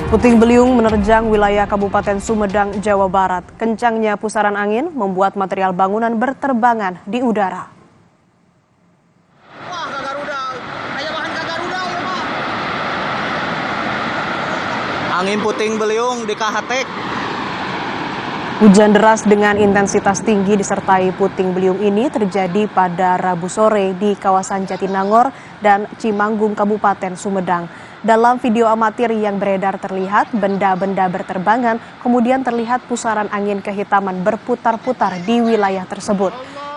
Puting beliung menerjang wilayah Kabupaten Sumedang, Jawa Barat. Kencangnya pusaran angin membuat material bangunan berterbangan di udara. Wah, ke Garuda. Aya bahan ke Garuda ya, Pak. Angin puting beliung di Kahatek. Hujan deras dengan intensitas tinggi disertai puting beliung ini terjadi pada Rabu sore di kawasan Jatinangor dan Cimanggung, Kabupaten Sumedang. Dalam video amatir yang beredar terlihat benda-benda berterbangan, kemudian terlihat pusaran angin kehitaman berputar-putar di wilayah tersebut.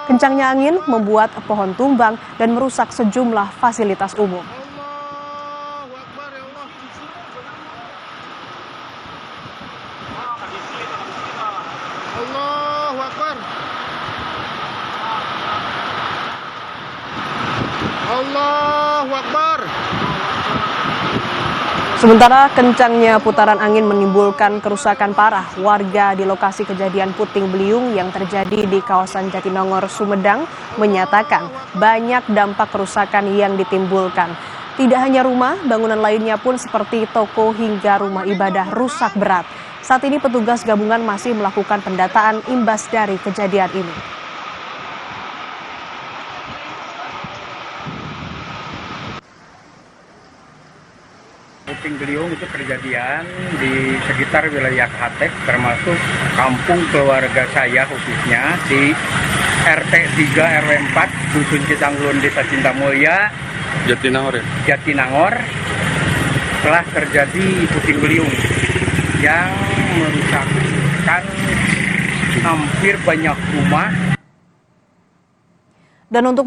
Kencangnya angin membuat pohon tumbang dan merusak sejumlah fasilitas umum. Allahu Akbar. Allahu Akbar. Sementara kencangnya putaran angin menimbulkan kerusakan parah, warga di lokasi kejadian puting beliung yang terjadi di kawasan Jatinangor, Sumedang menyatakan banyak dampak kerusakan yang ditimbulkan. Tidak hanya rumah, bangunan lainnya pun seperti toko hingga rumah ibadah rusak berat. Saat ini petugas gabungan masih melakukan pendataan imbas dari kejadian ini. Puting beliung itu kejadian di sekitar wilayah Kahatek, termasuk kampung keluarga saya khususnya di RT 3 RW 4 Dusun Citanglun, Desa Cintamulya, Jatinangor, telah terjadi puting beliung yang merusakkan hampir banyak rumah. Dan untuk